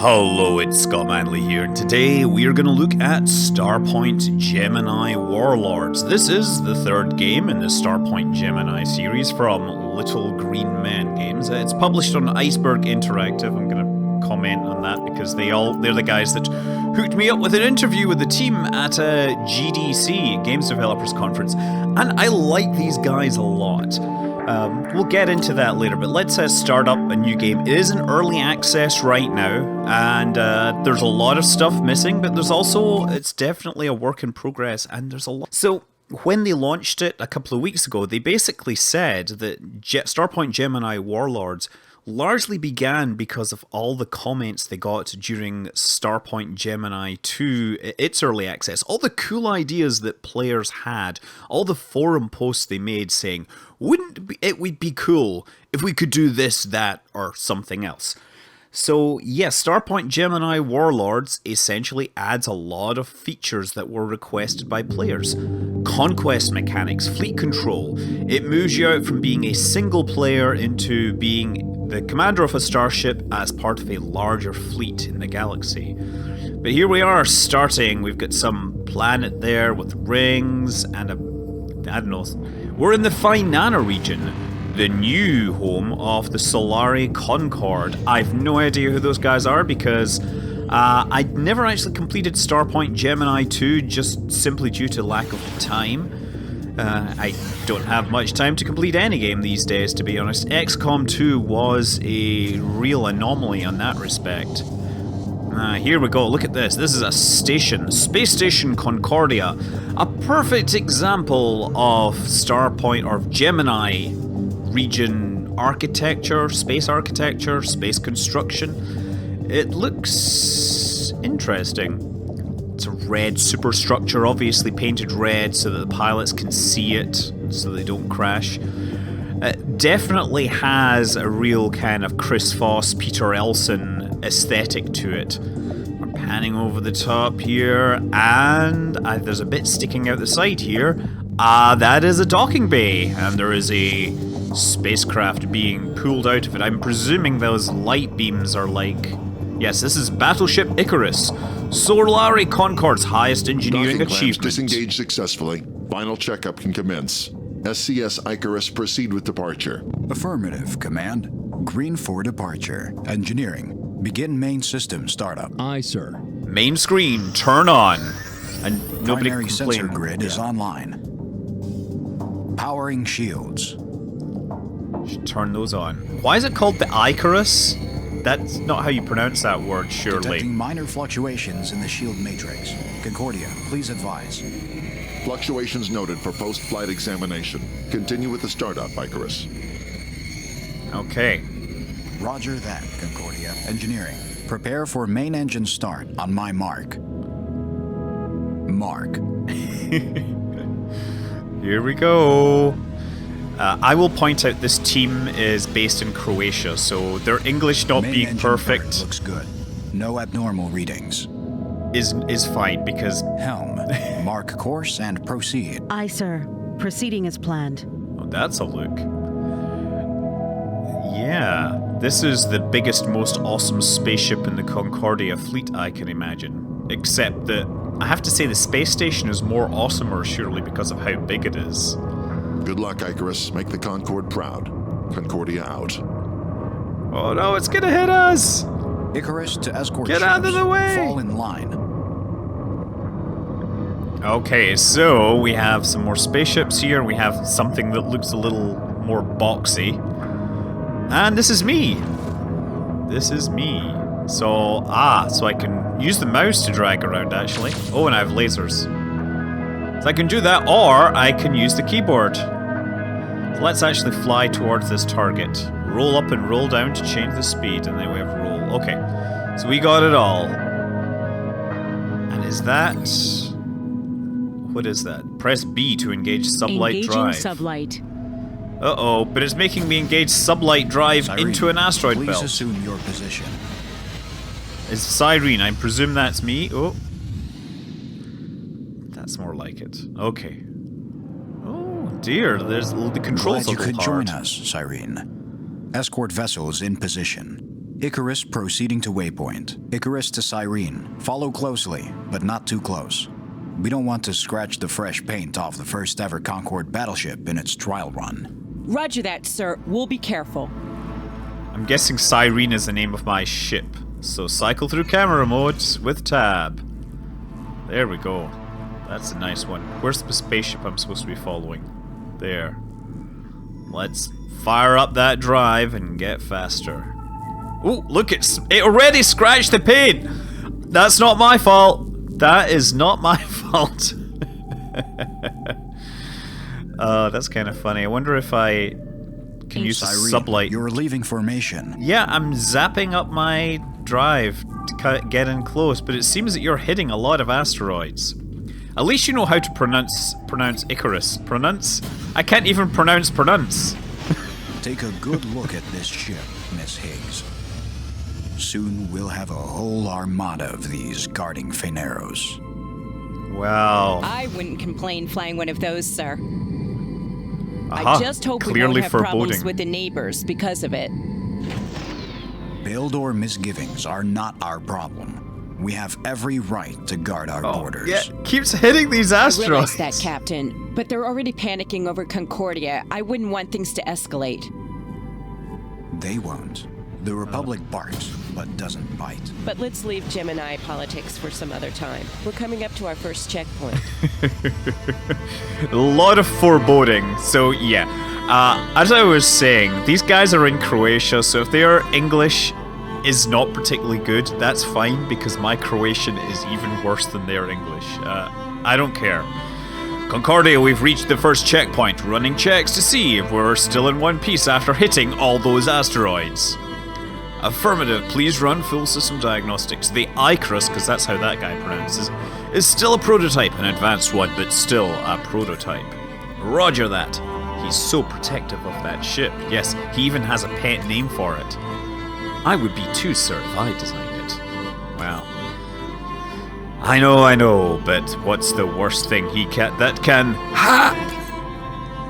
Hello, it's Scott Manley here, and today we are going to look at Starpoint Gemini Warlords. This is the third game in the Starpoint Gemini series from Little Green Men Games. It's published on Iceberg Interactive. I'm going to comment on that because they're the guys that hooked me up with an interview with the team at a GDC, Games Developers Conference, and I like these guys a lot. We'll get into that later, but let's start up a new game. It is in early access right now, and there's a lot of stuff missing, but it's definitely a work in progress, and there's a lot. So, when they launched it a couple of weeks ago, they basically said that Starpoint Gemini Warlords largely began because of all the comments they got during Starpoint Gemini 2, its early access, all the cool ideas that players had, all the forum posts they made saying, wouldn't it be cool if we could do this, that, or something else? So yes, Starpoint Gemini Warlords essentially adds a lot of features that were requested by players. Conquest mechanics, fleet control. It moves you out from being a single player into being the commander of a starship as part of a larger fleet in the galaxy. But here we are starting. We've got some planet there with rings and I don't know. We're in the Finana region, the new home of the Solari Concord. I've no idea who those guys are because I'd never actually completed Starpoint Gemini 2 just simply due to lack of time. I don't have much time to complete any game these days, to be honest. XCOM 2 was a real anomaly in that respect. Here we go, look at this. This is a station, Space Station Concordia. A perfect example of Starpoint or Gemini region architecture, space construction. It looks interesting. It's a red superstructure, obviously painted red so that the pilots can see it, so they don't crash. It definitely has a real kind of Chris Foss, Peter Elson aesthetic to it. We're panning over the top here, and there's a bit sticking out the side here. That is a docking bay, and there is a spacecraft being pulled out of it. I'm presuming those light beams are like... Yes, this is Battleship Icarus, Solari Concord's highest engineering achievement. Disengaged successfully. Final checkup can commence. SCS Icarus, proceed with departure. Affirmative, Command. Green for departure. Engineering. Begin main system startup. Aye, sir. Main screen, turn on. And nobody Primary complained. sensor grid is online. Powering shields. Should turn those on. Why is it called the Icarus? That's not how you pronounce that word, surely. Detecting minor fluctuations in the shield matrix. Concordia, please advise. Fluctuations noted for post-flight examination. Continue with the startup, Icarus. Okay. Roger that, Concordia. Engineering. Prepare for main engine start on my mark. Mark. Here we go. I will point out this team is based in Croatia, so their English not being perfect looks good. No abnormal readings. Is fine because Helm. Mark course and proceed. Aye, sir. Proceeding as planned. oh, that's a look. Yeah, this is the biggest, most awesome spaceship in the Concordia fleet I can imagine. Except that I have to say the space station is more awesomer, surely, because of how big it is. Good luck, Icarus. Make the Concorde proud. Concordia out. Oh no, it's gonna hit us! Icarus to escort Get ships. out of the way! Fall in line. Okay, so we have some more spaceships here. We have something that looks a little more boxy. And this is me. This is me. So I can use the mouse to drag around, actually. Oh, and I have lasers. So I can do that, or I can use the keyboard. So let's actually fly towards this target. Roll up and roll down to change the speed, and then we have roll. Okay, so we got it all. And is that... What is that? Press B to engage sublight drive. Engaging sublight. Uh-oh, but it's making me engage sublight drive Cyrene, into an asteroid please belt. assume your position. It's Cyrene, I presume that's me. Oh. That's more like it. Okay. Oh dear, the controls Glad you are could hard. join us, Cyrene. Escort vessels in position. Icarus proceeding to waypoint. Icarus to Cyrene. Follow closely, but not too close. We don't want to scratch the fresh paint off the first ever Concorde battleship in its trial run. Roger that, sir. We'll be careful. I'm guessing Cyrene is the name of my ship. So cycle through camera modes with tab. There we go. That's a nice one. Where's the spaceship I'm supposed to be following? There. Let's fire up that drive and get faster. Oh, look, it already scratched the paint! That's not my fault. That is not my fault. That's kind of funny. I wonder if I can use the sublight. You're leaving formation. Yeah, I'm zapping up my drive to get in close, but it seems that you're hitting a lot of asteroids. At least you know how to pronounce Icarus. Pronounce? I can't even pronounce. Take a good look at this ship, Miss Higgs. Soon we'll have a whole armada of these guarding Feneros. Wow. I wouldn't complain flying one of those, sir. Aha, I just hope we clearly won't have problems foreboding. with the neighbors because of it. Build or misgivings are not our problem. We have every right to guard our borders. Yeah, keeps hitting these I asteroids. realize that, Captain, but they're already panicking over Concordia. I wouldn't want things to escalate. They won't. The Republic barks, but doesn't bite. But let's leave Gemini politics for some other time. We're coming up to our first checkpoint. A lot of foreboding. So yeah, as I was saying, these guys are in Croatia, so if their English is not particularly good, that's fine, because my Croatian is even worse than their English. I don't care. Concordia, we've reached the first checkpoint. Running checks to see if we're still in one piece after hitting all those asteroids. Affirmative, please run full system diagnostics. The Icarus, because that's how that guy pronounces, is still a prototype, an advanced one, but still a prototype. Roger that. He's so protective of that ship. Yes, he even has a pet name for it. I would be too, sir, if I designed it. Wow. I know, but what's the worst thing that can... Ha!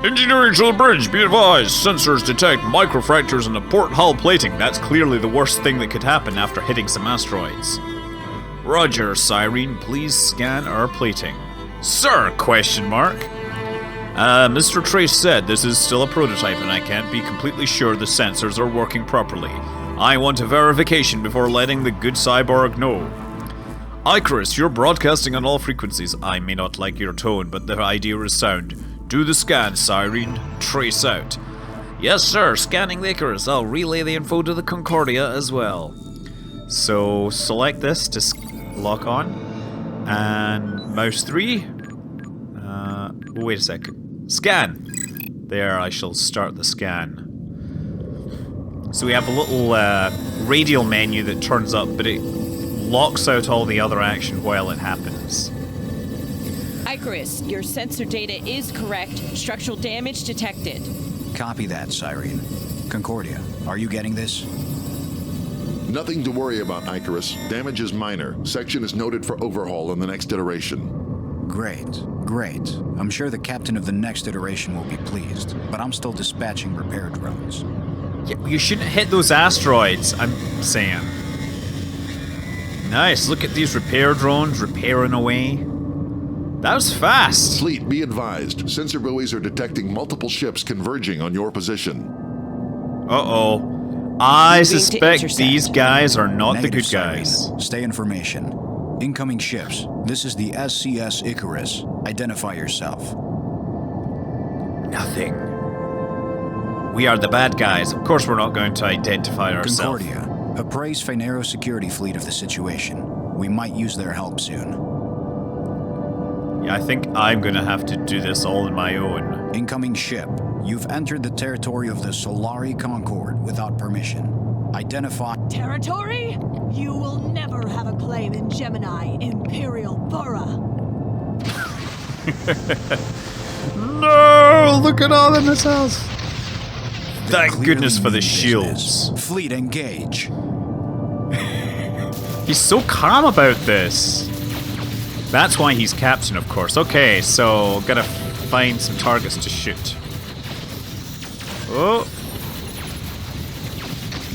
Engineering to the bridge, be advised. Sensors detect microfractures in the port hull plating. That's clearly the worst thing that could happen after hitting some asteroids. Roger, Cyrene, please scan our plating. Sir, question mark. Mr. Trace said this is still a prototype and I can't be completely sure the sensors are working properly. I want a verification before letting the good cyborg know. Icarus, you're broadcasting on all frequencies. I may not like your tone, but the idea is sound. Do the scan, Cyrene. Trace out. Yes, sir. Scanning the Icarus. I'll relay the info to the Concordia as well. So, select this to lock on. And mouse 3. Wait a second. Scan. There, I shall start the scan. So we have a little radial menu that turns up, but it locks out all the other action while it happens. Icarus, your sensor data is correct. Structural damage detected. Copy that, Cyrene. Concordia, are you getting this? Nothing to worry about, Icarus. Damage is minor. Section is noted for overhaul in the next iteration. Great. I'm sure the captain of the next iteration will be pleased, but I'm still dispatching repair drones. Yeah, you shouldn't hit those asteroids, I'm saying. Nice, look at these repair drones repairing away. That was fast. Fleet, be advised. Sensor buoys are detecting multiple ships converging on your position. Uh-oh. I Moving to suspect intercept. these guys are not Negative, the good guys. Cyrene. Stay in formation. Incoming ships. This is the SCS Icarus. Identify yourself. Nothing. We are the bad guys. Of course we're not going to identify ourselves. Concordia, appraise Fenero security fleet of the situation. We might use their help soon. Yeah, I think I'm gonna have to do this all on my own. Incoming ship. You've entered the territory of the Solari Concorde without permission. Identify... Territory? You will never have a claim in Gemini, Imperial Borough. No! Look at all the missiles! Thank Clearly goodness for the mean shields. business. Fleet engage. He's so calm about this. That's why he's captain, of course. Okay, so gotta find some targets to shoot. Oh.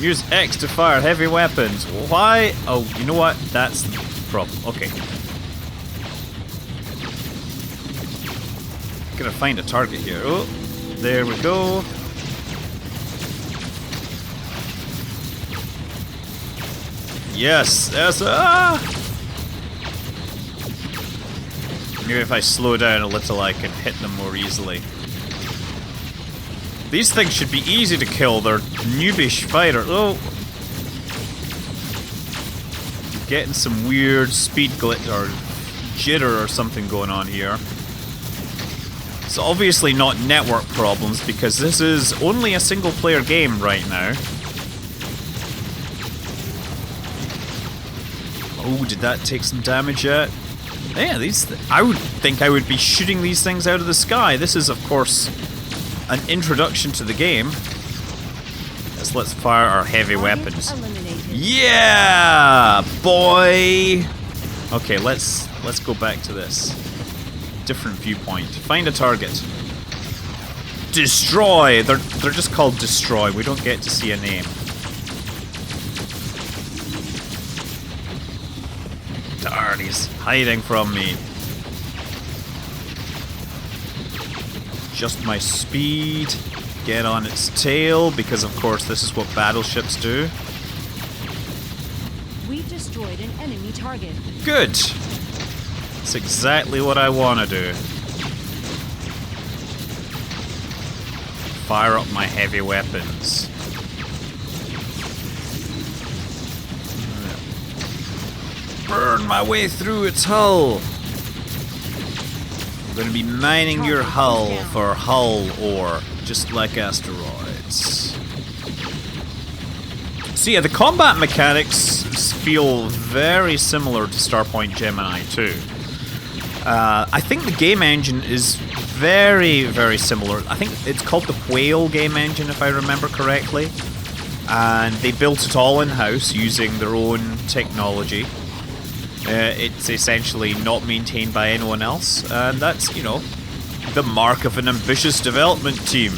Use X to fire heavy weapons. Why? Oh, you know what? That's the problem. Okay. Gonna find a target here. Oh, there we go. Yes, there's Maybe if I slow down a little, I can hit them more easily. These things should be easy to kill. They're noobish fighters. Oh! Getting some weird speed glitch or jitter or something going on here. It's obviously not network problems because this is only a single player game right now. Oh, did that take some damage yet? Yeah, I would think I would be shooting these things out of the sky. This is, of course, an introduction to the game. Let's fire our heavy weapons. Yeah, boy. Okay, let's go back to this. Different viewpoint. Find a target. Destroy. They're just called destroy. We don't get to see a name. Darn, he's hiding from me. Just my speed. Get on its tail, because of course this is what battleships do. We've destroyed an enemy target. Good. That's exactly what I want to do. Fire up my heavy weapons. Burn my way through its hull. I'm going to be mining your hull for hull ore, just like asteroids. So yeah, the combat mechanics feel very similar to Starpoint Gemini 2. I think the game engine is very, very similar. I think it's called the Whale game engine, if I remember correctly. And they built it all in-house using their own technology. It's essentially not maintained by anyone else, and that's, you know, the mark of an ambitious development team.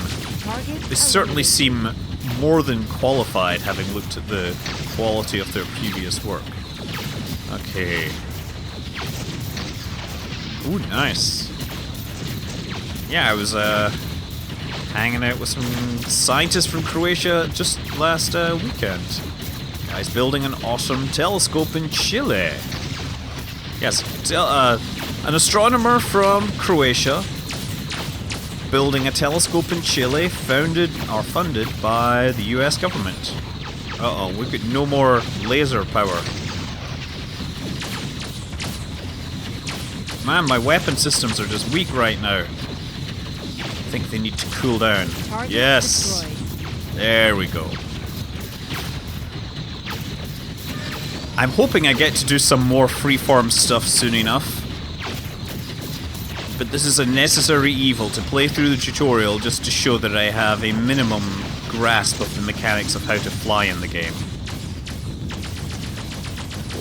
They certainly seem more than qualified, having looked at the quality of their previous work. Okay. Ooh, nice. Yeah, I was hanging out with some scientists from Croatia just last weekend. Guys building an awesome telescope in Chile. Yes, an astronomer from Croatia building a telescope in Chile, funded by the US government. Uh-oh, we've got no more laser power. Man, my weapon systems are just weak right now. I think they need to cool down. Yes! There we go. I'm hoping I get to do some more freeform stuff soon enough. But this is a necessary evil to play through the tutorial just to show that I have a minimum grasp of the mechanics of how to fly in the game.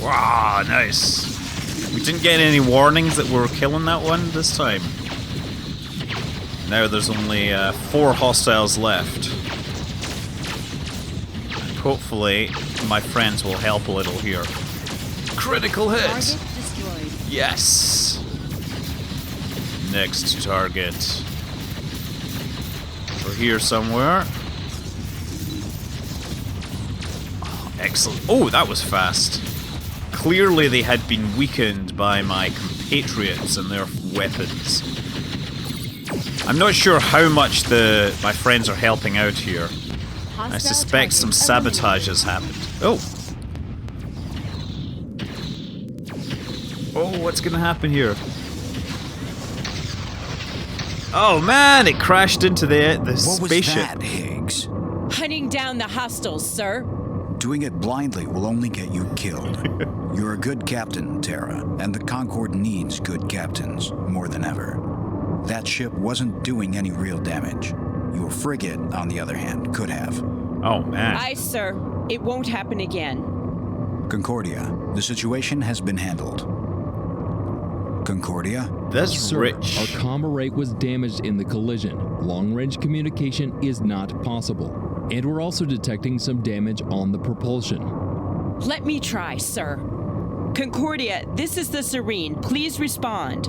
Wow, nice. We didn't get any warnings that we were killing that one this time. Now there's only 4 hostiles left. And hopefully my friends will help a little here. Critical hit! Target destroyed. Yes! Next target. We're here somewhere. Oh, excellent. Oh, that was fast. Clearly they had been weakened by my compatriots and their weapons. I'm not sure how much my friends are helping out here. I suspect some sabotage has happened. Oh! Oh, what's gonna happen here? Oh man, it crashed into the spaceship. What was that, Higgs? Hunting down the hostiles, sir. Doing it blindly will only get you killed. You're a good captain, Terra, and the Concord needs good captains more than ever. That ship wasn't doing any real damage. Your frigate, on the other hand, could have. Oh man. Aye, sir. It won't happen again. Concordia, the situation has been handled. Concordia? That's Sir, rich. Our comms array was damaged in the collision. Long-range communication is not possible. And we're also detecting some damage on the propulsion. Let me try, sir. Concordia, this is the Serene. Please respond.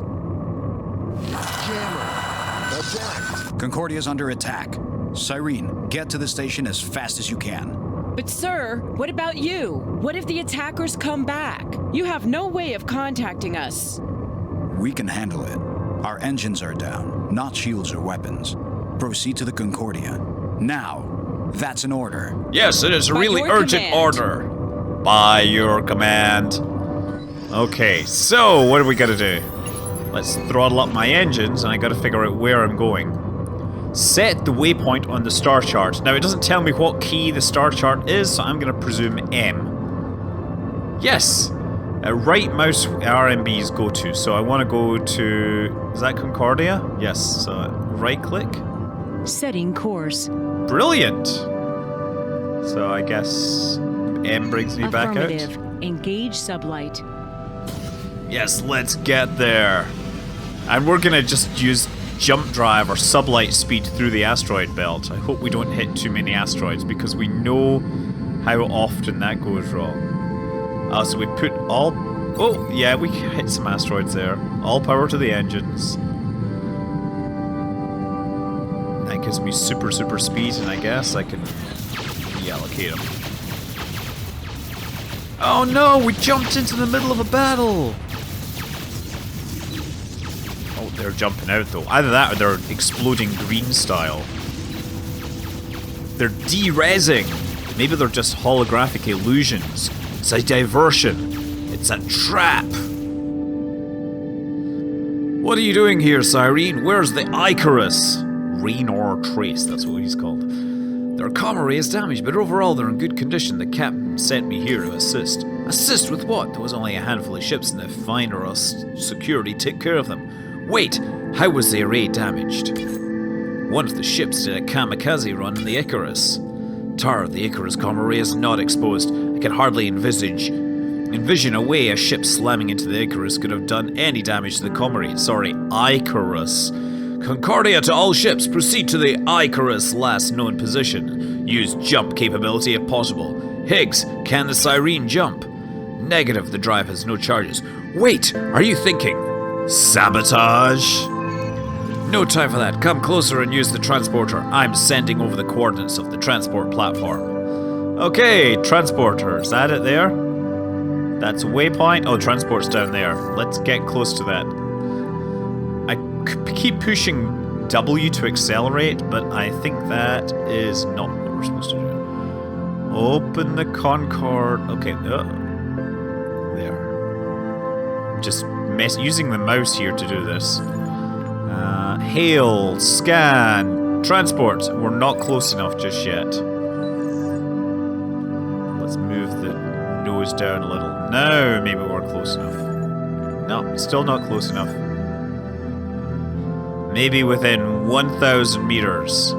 Jammer, attacked. Concordia's under attack. Cyrene, get to the station as fast as you can. But sir, what about you? What if the attackers come back? You have no way of contacting us. We can handle it. Our engines are down, not shields or weapons. Proceed to the Concordia. Now, that's an order. Yes, it is a By really your urgent command. order. By your command. Okay, so what are we gonna do? Let's throttle up my engines, and I gotta figure out where I'm going. Set the waypoint on the star chart. Now, it doesn't tell me what key the star chart is, so I'm gonna presume M. Yes! Right mouse RMBs go to, so I want to go to... Is that Concordia? Yes, so right click. Setting course. Brilliant! So I guess M brings me back out. Affirmative. Engage sublight. Yes, let's get there. And we're gonna just use jump drive or sublight speed through the asteroid belt. I hope we don't hit too many asteroids because we know how often that goes wrong. So we put all... Oh, yeah, we hit some asteroids there. All power to the engines. That gives me super speed, and I guess I can reallocate them. Oh no, we jumped into the middle of a battle! Oh, they're jumping out though. Either that or they're exploding green style. They're de-rezzing. Maybe they're just holographic illusions. It's a diversion. It's a trap. What are you doing here, Cyrene? Where's the Icarus? Raynor Trace, that's what he's called. Their comrade is damaged, but overall they're in good condition. The captain sent me here to assist. Assist with what? There was only a handful of ships, and the finer us security took care of them. Wait, how was the array damaged? One of the ships did a kamikaze run in the Icarus. Tar, the Icarus comrade is not exposed. I can hardly envision a way a ship slamming into the Icarus could have done any damage to the comrade. Sorry, Icarus. Concordia to all ships, proceed to the Icarus' last known position. Use jump capability if possible. Higgs, can the Cyrene jump? Negative, the drive has no charges. Wait, are you thinking? Sabotage? No time for that. Come closer and use the transporter. I'm sending over the coordinates of the transport platform. Okay, transporter. Is that it there? That's a waypoint. Oh, transport's down there. Let's get close to that. I keep pushing W to accelerate, but I think that is not what we're supposed to do. Open the Concorde. Okay, there. Just using the mouse here to do this. Hail, scan, transport. We're not close enough just yet. Let's move the nose down a little. Now maybe we're close enough. No, still not close enough. Maybe within 1,000 meters.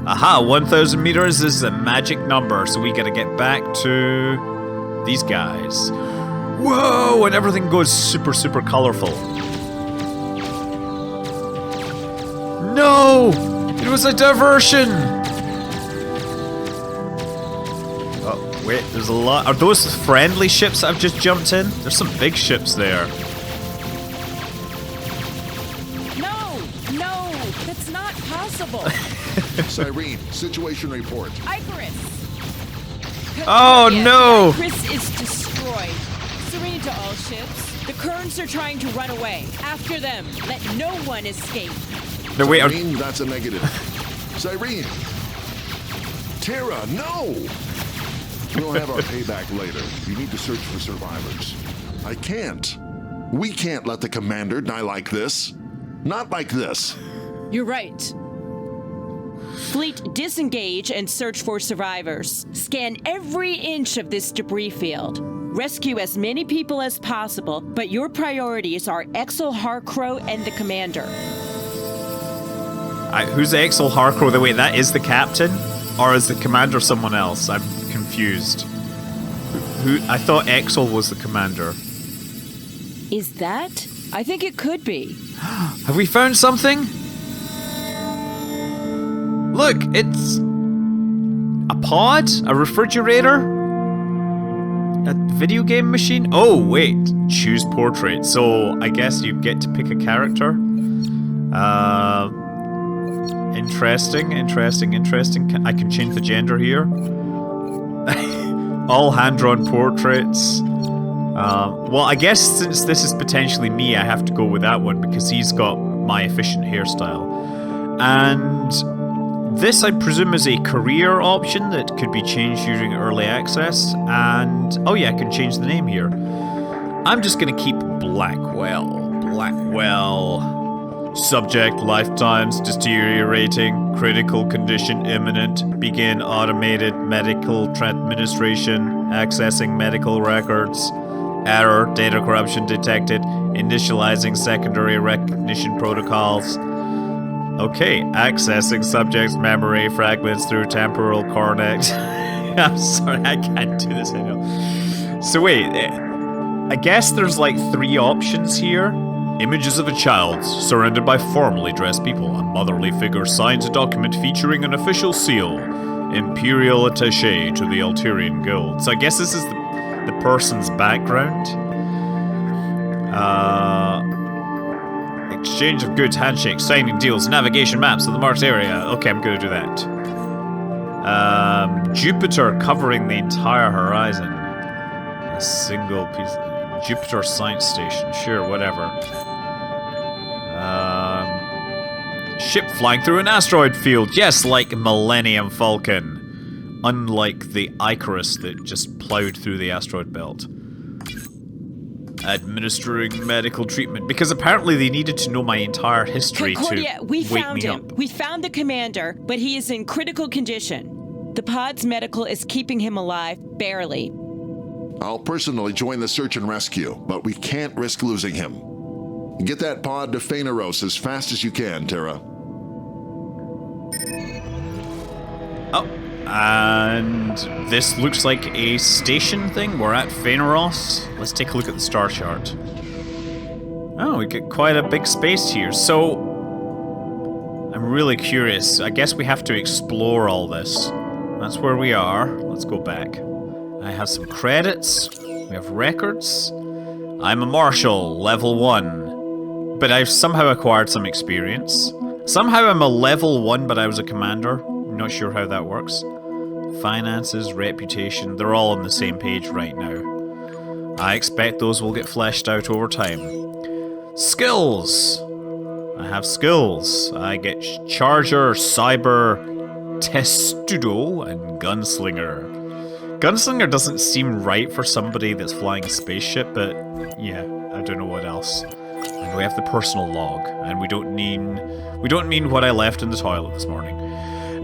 Aha, 1,000 meters is the magic number, so we gotta get back to these guys. Whoa, and everything goes super colorful. No! It was a diversion! Oh, wait, there's a lot. Are those friendly ships I've just jumped in? There's some big ships there. No, that's not possible. Cyrene, situation report. Icarus! Oh no! Icarus is destroyed. Serene to all ships. The Kerns are trying to run away. After them. Let no one escape. No, wait, Cyrene, that's a negative. Cyrene! Terra, no! We'll have our payback later. You need to search for survivors. I can't. We can't let the commander die like this. Not like this. You're right. Fleet, disengage and search for survivors. Scan every inch of this debris field. Rescue as many people as possible, but your priorities are Exel Harcrow and the commander. Who's Exel Harcrow? Wait, that is the captain? Or is the commander someone else? I'm confused. Who? I thought Exel was the commander. Is that? I think it could be. Have we found something? Look, it's a pod, a refrigerator, a video game machine. Oh wait, choose portrait. So I guess you get to pick a character. Interesting. I can change the gender here. All hand-drawn portraits. Well, I guess since this is potentially me, I have to go with that one because he's got my efficient hairstyle. And this, I presume, is a career option that could be changed during early access. And, oh yeah, I can change the name here. I'm just going to keep Blackwell. Subject, lifetimes deteriorating, critical condition imminent, begin automated medical administration, accessing medical records, error, data corruption detected, initializing secondary recognition protocols. Okay, accessing subject's memory fragments through temporal cortex. I'm sorry, I can't do this, I know. So wait, I guess there's like 3 options here. Images of a child, surrounded by formally dressed people. A motherly figure signs a document featuring an official seal. Imperial attaché to the Altarian Guild. So I guess this is the person's background. Exchange of goods, handshakes, signing deals, navigation maps of the marked area. Okay, I'm gonna do that. Jupiter covering the entire horizon. A single piece of Jupiter Science Station. Sure, whatever. Ship flying through an asteroid field. Yes, like Millennium Falcon. Unlike the Icarus that just plowed through the asteroid belt. Administering medical treatment. Because apparently they needed to know my entire history Concordia, to we wake found me him. up. We found the commander, but he is in critical condition. The pod's medical is keeping him alive, barely. I'll personally join the search and rescue, but we can't risk losing him. Get that pod to Phaneros as fast as you can, Terra. Oh, and this looks like a station thing. We're at Phaneros. Let's take a look at the star chart. Oh, we get quite a big space here. So, I'm really curious. I guess we have to explore all this. That's where we are. Let's go back. I have some credits. We have records. I'm a marshal, level 1. But I've somehow acquired some experience. Somehow I'm a level 1, but I was a commander. I'm not sure how that works. Finances, reputation, they're all on the same page right now. I expect those will get fleshed out over time. Skills! I have skills. I get Charger, Cyber, Testudo, and Gunslinger. Gunslinger doesn't seem right for somebody that's flying a spaceship, but yeah, I don't know what else. And we have the personal log, and we don't mean what I left in the toilet this morning.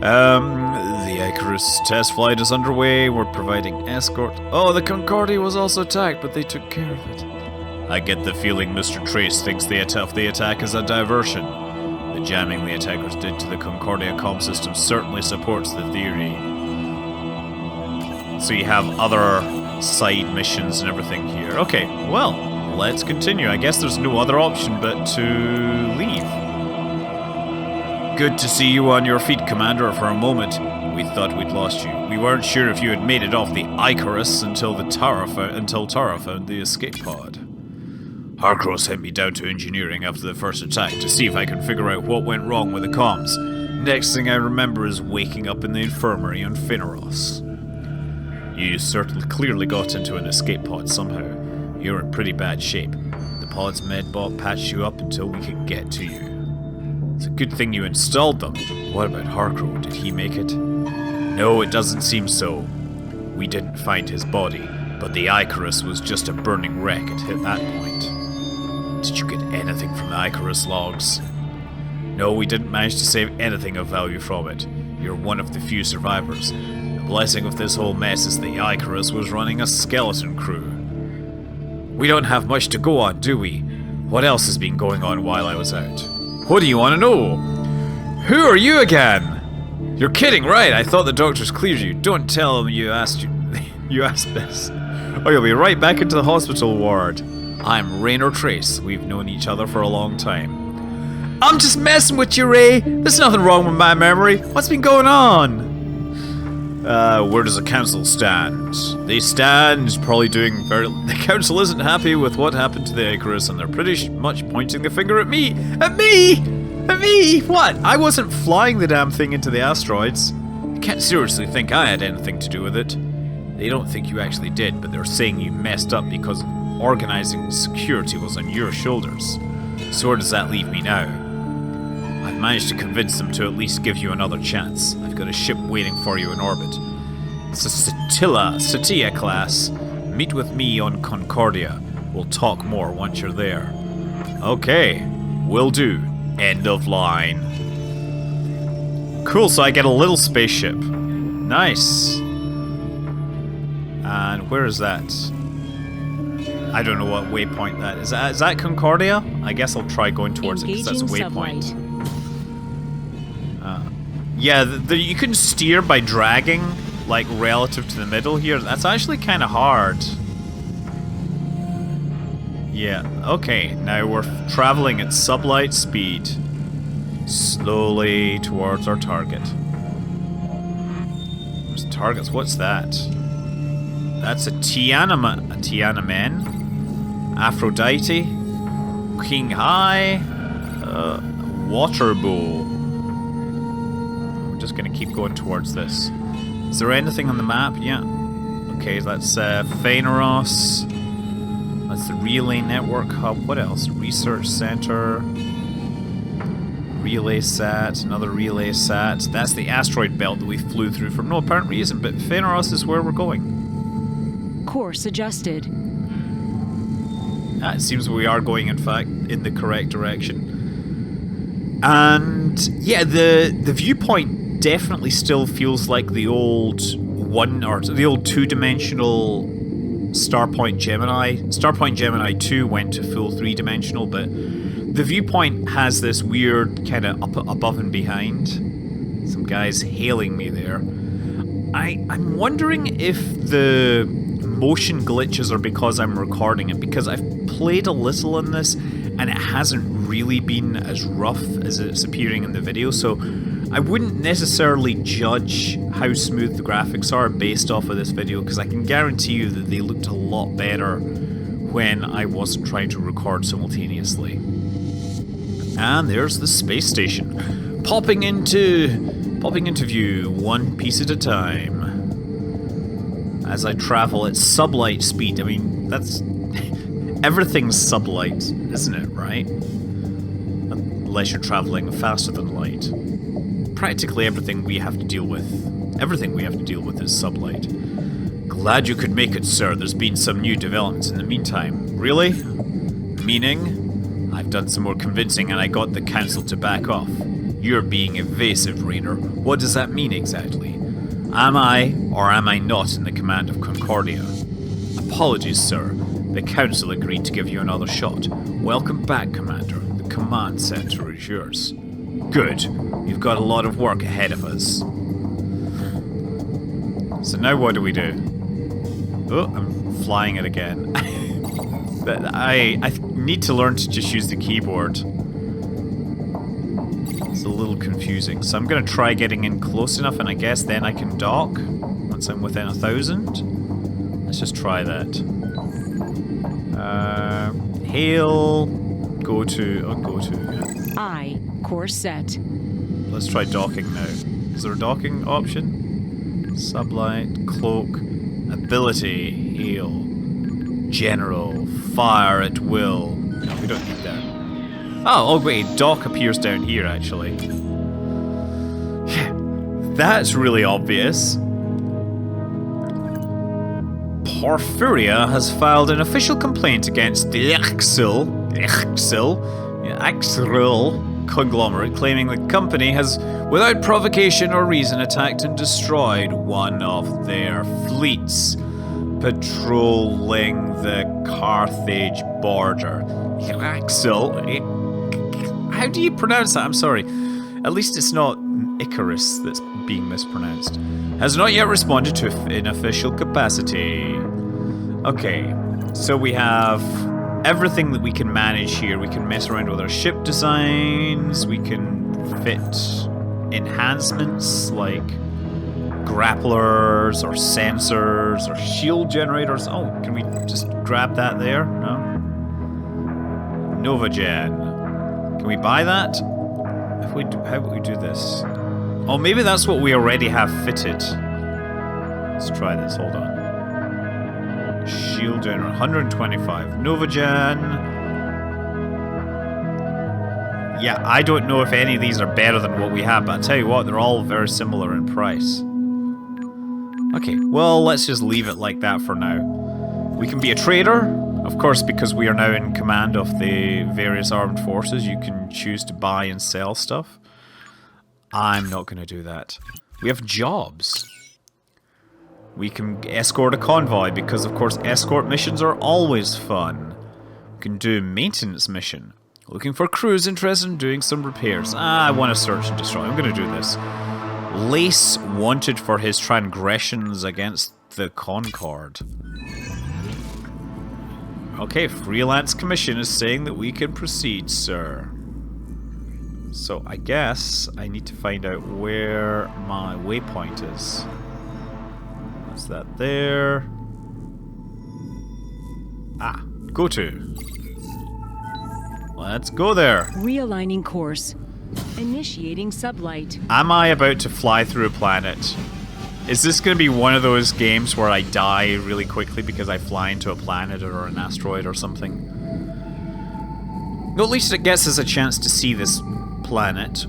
The Icarus test flight is underway. We're providing escort. Oh, the Concordia was also attacked, but they took care of it. I get the feeling Mr. Trace thinks the attack is a diversion. The jamming the attackers did to the Concordia comm system certainly supports the theory. So you have other side missions and everything here. Okay, well, let's continue. I guess there's no other option but to leave. Good to see you on your feet, Commander. For a moment, we thought we'd lost you. We weren't sure if you had made it off the Icarus until Tara found the escape pod. Harcrow sent me down to engineering after the first attack to see if I could figure out what went wrong with the comms. Next thing I remember is waking up in the infirmary on Phaneros. You certainly clearly got into an escape pod somehow. You're in pretty bad shape. The pod's medbot patched you up until we could get to you. It's a good thing you installed them. What about Harcrow? Did he make it? No, it doesn't seem so. We didn't find his body, but the Icarus was just a burning wreck at that point. Did you get anything from the Icarus logs? No, we didn't manage to save anything of value from it. You're one of the few survivors. The blessing of this whole mess is the Icarus was running a skeleton crew. We don't have much to go on, do we? What else has been going on while I was out? What do you want to know? Who are you again? You're kidding, right? I thought the doctors cleared you. Don't tell them you asked this. Oh, you'll be right back into the hospital ward. I'm Raynor Trace. We've known each other for a long time. I'm just messing with you, Ray. There's nothing wrong with my memory. What's been going on? Where does the council stand? They stand probably doing very... The council isn't happy with what happened to the Icarus, and they're pretty much pointing the finger at me. At me! At me! What? I wasn't flying the damn thing into the asteroids. You can't seriously think I had anything to do with it. They don't think you actually did, but they're saying you messed up because organizing security was on your shoulders. So where does that leave me now? I've managed to convince them to at least give you another chance. I've got a ship waiting for you in orbit. It's a Satia class. Meet with me on Concordia. We'll talk more once you're there. Okay, will do. End of line. Cool, so I get a little spaceship. Nice. And where is that? I don't know what waypoint that is. Is that Concordia? I guess I'll try going towards it because that's a waypoint. Yeah, you can steer by dragging, like, relative to the middle here. That's actually kind of hard. Yeah, okay. Now we're traveling at sublight speed. Slowly towards our target. There's targets. What's that? That's a Tiananmen. Aphrodite. King High. Water Bowl. We're just going to keep going towards this. Is there anything on the map? Yeah. Okay, that's Phaneros. That's the Relay Network Hub. What else? Research Center. Relay Sat. Another Relay Sat. That's the asteroid belt that we flew through for no apparent reason, but Phaneros is where we're going. Course adjusted. It seems we are going, in fact, in the correct direction. And yeah, the viewpoint definitely still feels like the old two-dimensional Starpoint Gemini. Starpoint Gemini 2 went to full three-dimensional, but the viewpoint has this weird kind of above and behind. Some guys hailing me there. I'm wondering if the motion glitches are because I'm recording it, because I've played a little in this and it hasn't really been as rough as it's appearing in the video, so I wouldn't necessarily judge how smooth the graphics are based off of this video, because I can guarantee you that they looked a lot better when I wasn't trying to record simultaneously. And there's the space station, popping into view one piece at a time. As I travel at sublight speed. I mean, that's... everything's sublight, isn't it, right? Unless you're traveling faster than light. Practically everything we have to deal with is sublight. Glad you could make it, sir. There's been some new developments in the meantime. Really? Meaning? I've done some more convincing and I got the council to back off. You're being evasive, Rainer. What does that mean exactly? Am I, or am I not in the command of Concordia? Apologies, sir. The council agreed to give you another shot. Welcome back, Commander. The command center is yours. Good. You've got a lot of work ahead of us. So now what do we do? Oh, I'm flying it again. I need to learn to just use the keyboard. It's a little confusing. So I'm going to try getting in close enough, and I guess then I can dock once I'm within 1,000. Let's just try that. Hail. Go to. I, course set. Let's try docking now. Is there a docking option? Sublight, cloak, ability, hail, general, fire at will. No, we don't need that. Oh wait, dock appears down here actually. That's really obvious. Porphyria has filed an official complaint against the Axel conglomerate, claiming the company has, without provocation or reason, attacked and destroyed one of their fleets, patrolling the Carthage border. Axel, how do you pronounce that? I'm sorry. At least it's not Icarus that's being mispronounced. Has not yet responded to in official capacity. Okay, so we have everything that we can manage here. We can mess around with our ship designs. We can fit enhancements like grapplers or sensors or shield generators. Oh, can we just grab that there? No? Novagen. Can we buy that? If we do, how would we do this? Oh, maybe that's what we already have fitted. Let's try this. Hold on. Shield generator 125. Novagen. Yeah, I don't know if any of these are better than what we have, but I'll tell you what, they're all very similar in price. Okay, well, let's just leave it like that for now. We can be a trader. Of course, because we are now in command of the various armed forces, you can choose to buy and sell stuff. I'm not going to do that. We have jobs. We can escort a convoy, because of course escort missions are always fun. We can do maintenance mission. Looking for crews interested in doing some repairs. I want to search and destroy. I'm going to do this. Lace wanted for his transgressions against the Concord. Okay, freelance commission is saying that we can proceed, sir. So I guess I need to find out where my waypoint is. That's that there. Ah, go to. Let's go there. Realigning course. Initiating sublight. Am I about to fly through a planet? Is this going to be one of those games where I die really quickly because I fly into a planet or an asteroid or something? Well, at least it gets us a chance to see this planet.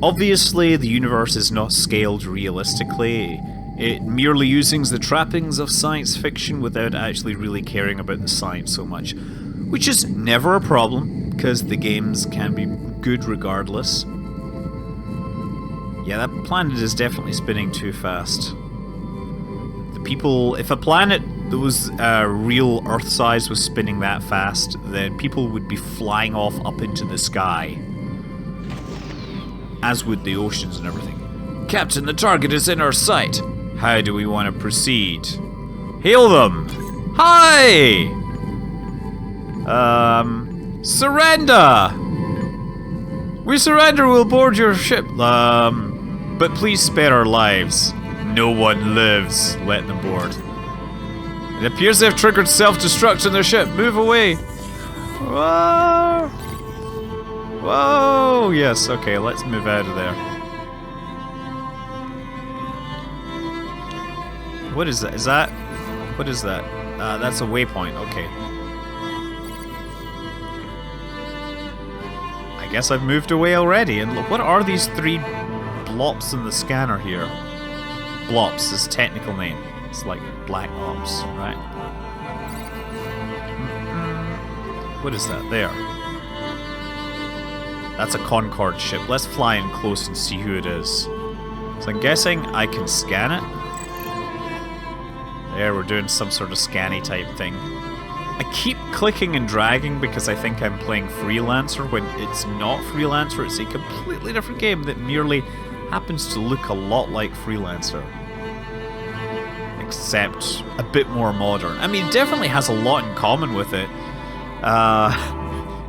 Obviously, the universe is not scaled realistically. It merely uses the trappings of science fiction without actually really caring about the science so much. Which is never a problem, because the games can be good regardless. Yeah, that planet is definitely spinning too fast. The people... If a planet that was real Earth size was spinning that fast, then people would be flying off up into the sky. As would the oceans and everything. Captain, the target is in our sight. How do we want to proceed? Hail them! Hi! Surrender! We surrender, we'll board your ship. But please spare our lives. No one lives. Let them board. It appears they've triggered self-destruct on their ship. Move away. Whoa! Whoa! Yes, okay, let's move out of there. What is that? Is that... What is that? That's a waypoint, okay. I guess I've moved away already, and look, what are these three blops in the scanner here? Blops is technical name. It's like black ops, right? What is that? There. That's a Concord ship. Let's fly in close and see who it is. So I'm guessing I can scan it. There, we're doing some sort of scanny type thing. I keep clicking and dragging because I think I'm playing Freelancer when it's not Freelancer. It's a completely different game that merely happens to look a lot like Freelancer. Except a bit more modern. I mean, it definitely has a lot in common with it.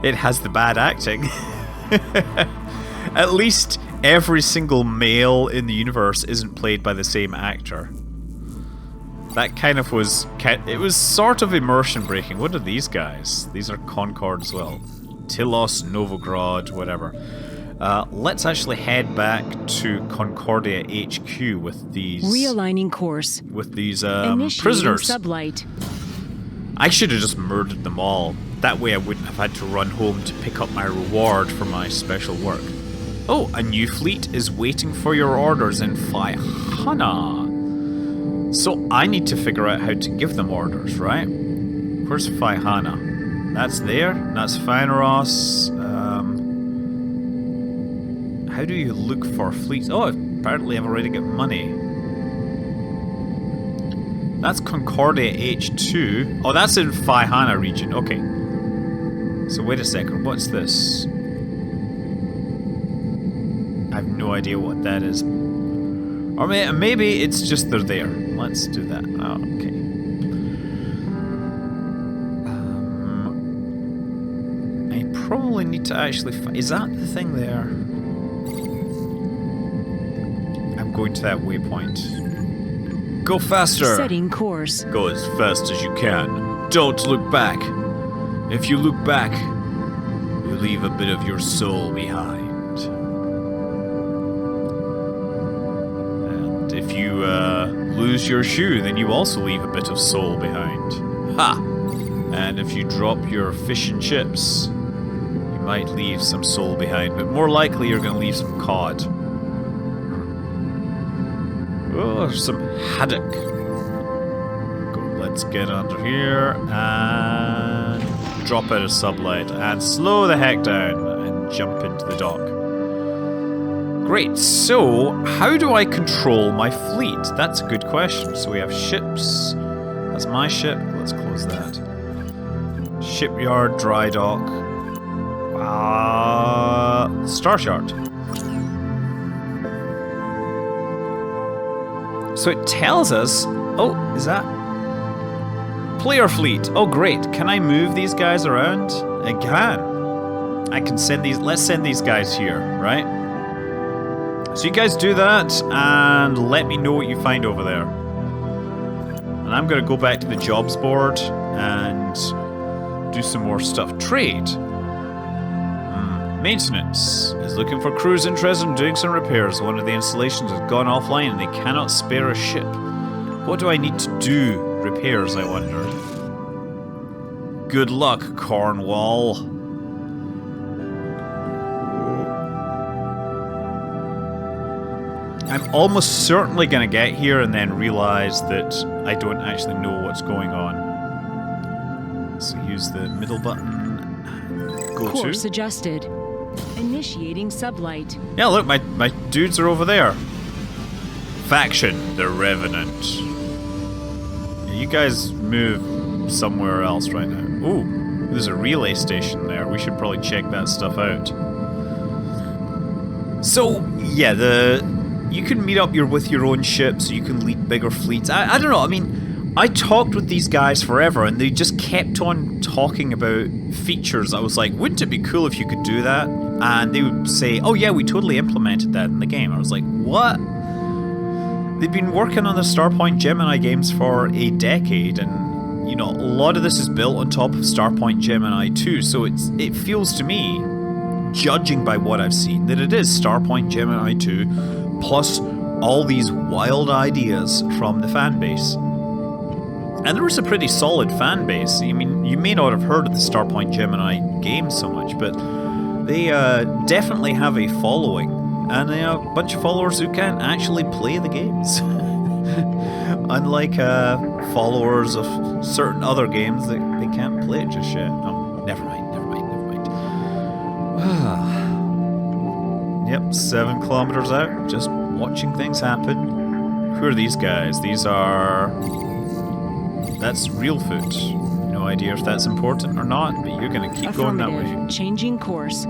It has the bad acting. At least every single male in the universe isn't played by the same actor. That kind of was... It was sort of immersion breaking. What are these guys? These are Concord as well. Tilos, Novograd, whatever. Let's actually head back to Concordia HQ with these... Realigning course. With these Initiating prisoners. sublight. I should have just murdered them all. That way I wouldn't have had to run home to pick up my reward for my special work. Oh, a new fleet is waiting for your orders in Faihana. So I need to figure out how to give them orders, right? Where's Faihana? That's there. That's Fainaros. How do you look for fleets? Oh, apparently I've already got money. That's Concordia H2. Oh, that's in Faihana region. Okay. So wait a second. What's this? I have no idea what that is. Or maybe it's just they're there. Let's do that. Oh, okay. probably need to actually... Is that the thing there? I'm going to that waypoint. Go faster! Setting course. Go as fast as you can. Don't look back. If you look back, you leave a bit of your soul behind. And if you lose your shoe, then you also leave a bit of soul behind. Ha! And if you drop your fish and chips, you might leave some soul behind, but more likely you're going to leave some cod. Oh, some haddock. Let's get under here and drop out of sublight and slow the heck down and jump into the dock. Great, so how do I control my fleet? That's a good question. So we have ships. That's my ship. Let's close that. Shipyard, dry dock. Start yard. So it tells us... Oh, is that... Player fleet. Oh, great. Can I move these guys around? I can. I can send these... Let's send these guys here, right? So you guys do that, and let me know what you find over there. And I'm going to go back to the jobs board and do some more stuff. Trade. Maintenance is looking for crews interested in doing some repairs. One of the installations has gone offline and they cannot spare a ship. What do I need to do? Repairs, I wondered. Good luck, Cornwall. I'm almost certainly going to get here and then realize that I don't actually know what's going on. So use the middle button. Go Course to. adjusted. Initiating sublight. Yeah, look, my dudes are over there. Faction, the Revenant. Yeah, you guys move somewhere else right now. Ooh, there's a relay station there. We should probably check that stuff out. So, yeah, you can meet up with your own ships, you can lead bigger fleets. I don't know, I mean, I talked with these guys forever and they just kept on talking about features. I was like, wouldn't it be cool if you could do that? And they would say, oh yeah, we totally implemented that in the game. I was like, what? They've been working on the Starpoint Gemini games for a decade, and, you know, a lot of this is built on top of Starpoint Gemini 2, so it feels to me, judging by what I've seen, that it is Starpoint Gemini 2, plus all these wild ideas from the fan base. And there was a pretty solid fan base. I mean, you may not have heard of the Starpoint Gemini games so much, but they definitely have a following. And they have a bunch of followers who can't actually play the games. Unlike followers of certain other games that they can't play it just yet. Oh, never mind. Yep, 7 kilometers out, just watching things happen. Who are these guys? These are... That's real food. No idea if that's important or not, but you're going to keep going that way. Changing course.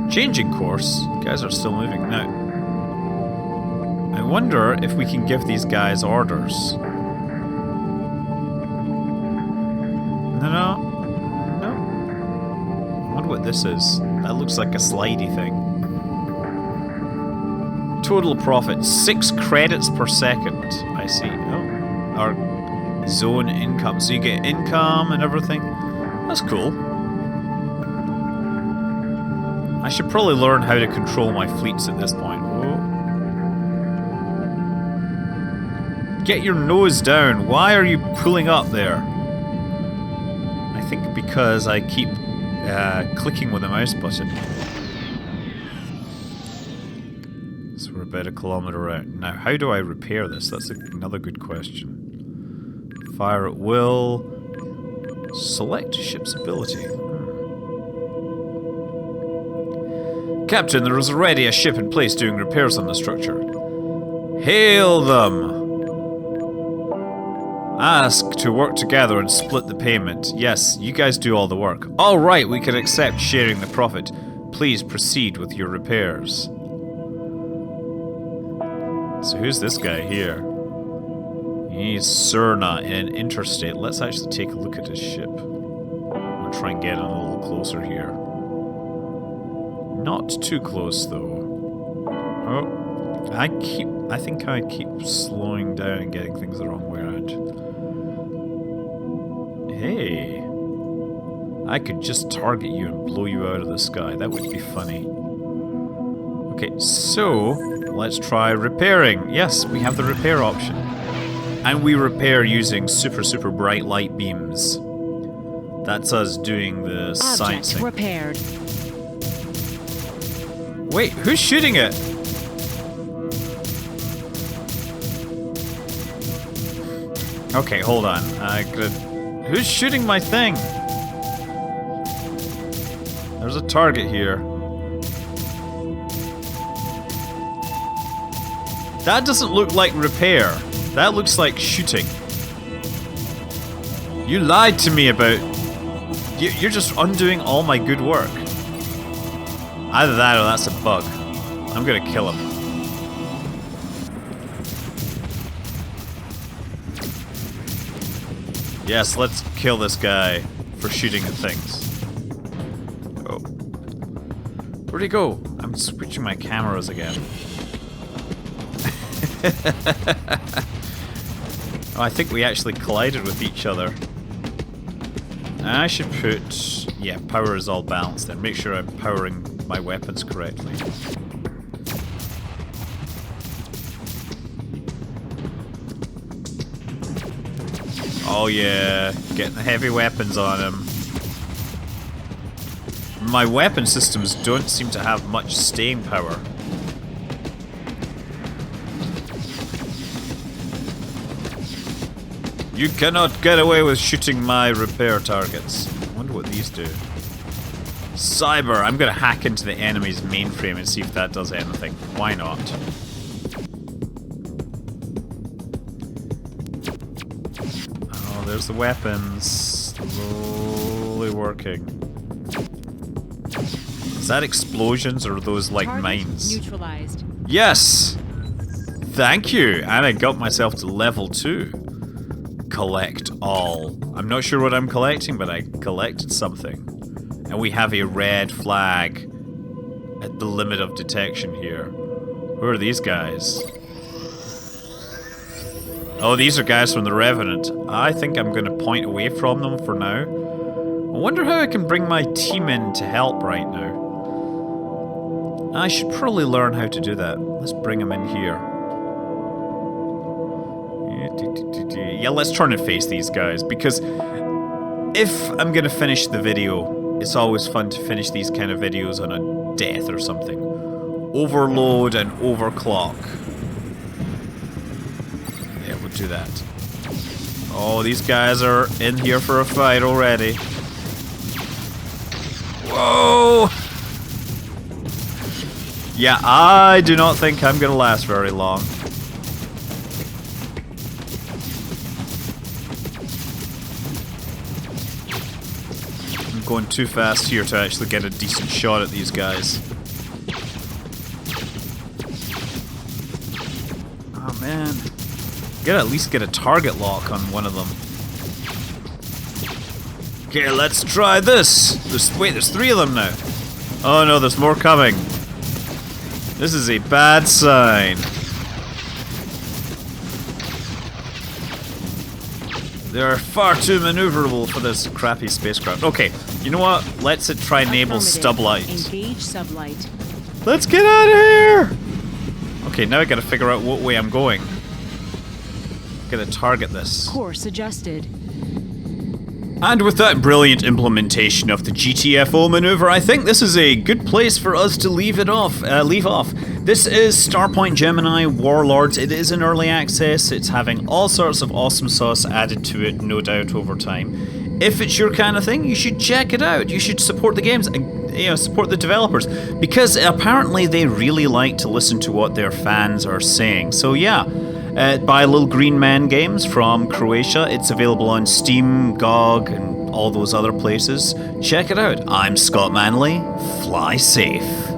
Changing course? You guys are still moving. Now, I wonder if we can give these guys orders. No. I wonder what this is. That looks like a slidey thing. Total profit, 6 credits per second. I see. Oh. Our zone income. So you get income and everything. That's cool. I should probably learn how to control my fleets at this point. Whoa. Get your nose down. Why are you pulling up there? I think because I keep clicking with the mouse button. So we're about 1 kilometer out. Now, how do I repair this? That's another good question. Fire at will. Select ship's ability. Captain, there is already a ship in place doing repairs on the structure. Hail them! Ask to work together and split the payment. Yes, you guys do all the work. All right, we can accept sharing the profit. Please proceed with your repairs. So who's this guy here? He's Cerna in an interstate. Let's actually take a look at his ship. We'll try and get in a little closer here. Not too close though. Oh, I think I keep slowing down and getting things the wrong way around. Hey, I could just target you and blow you out of the sky. That would be funny. Okay, so let's try repairing. Yes, we have the repair option. And we repair using super bright light beams. That's us doing the Object sightseeing. repaired. Wait, who's shooting it? Okay, hold on. Who's shooting my thing? There's a target here. That doesn't look like repair. That looks like shooting. You lied to me about... You're just undoing all my good work. Either that or that's a bug. I'm gonna kill him. Yes, let's kill this guy for shooting at things. Oh. Where'd he go? I'm switching my cameras again. Oh, I think we actually collided with each other. I should put... Yeah, power is all balanced then. Make sure I'm powering my weapons correctly. Oh yeah, getting the heavy weapons on him. My weapon systems don't seem to have much staying power. You cannot get away with shooting my repair targets. I wonder what these do. Cyber! I'm gonna hack into the enemy's mainframe and see if that does anything. Why not? Oh, there's the weapons. Slowly working. Is that explosions or are those like Target mines? neutralized. Yes! Thank you! And I got myself to level 2. Collect all. I'm not sure what I'm collecting, but I collected something. And we have a red flag at the limit of detection here. Who are these guys? Oh, these are guys from the Revenant. I think I'm going to point away from them for now. I wonder how I can bring my team in to help right now. I should probably learn how to do that. Let's bring them in here. Yeah, let's turn and face these guys, because if I'm gonna finish the video, it's always fun to finish these kind of videos on a death or something. Overload and overclock. Yeah, we'll do that. Oh, these guys are in here for a fight already. Whoa! Yeah, I do not think I'm gonna last very long. Going too fast here to actually get a decent shot at these guys. Oh man. Gotta at least get a target lock on one of them. Okay, let's try this. Wait, there's 3 of them now. Oh no, there's more coming. This is a bad sign. They are far too maneuverable for this crappy spacecraft. Okay, you know what? Let's try enable sublight. Engage sublight. Let's get out of here! Okay, now I gotta figure out what way I'm going. Gotta target this. Course adjusted. And with that brilliant implementation of the GTFO maneuver, I think this is a good place for us to leave off. This is Starpoint Gemini Warlords. It is in early access. It's having all sorts of awesome sauce added to it, no doubt, over time. If it's your kind of thing, you should check it out. You should support the games, support the developers, because apparently they really like to listen to what their fans are saying. So yeah. By Little Green Man Games from Croatia. It's available on Steam, GOG, and all those other places. Check it out. I'm Scott Manley. Fly safe.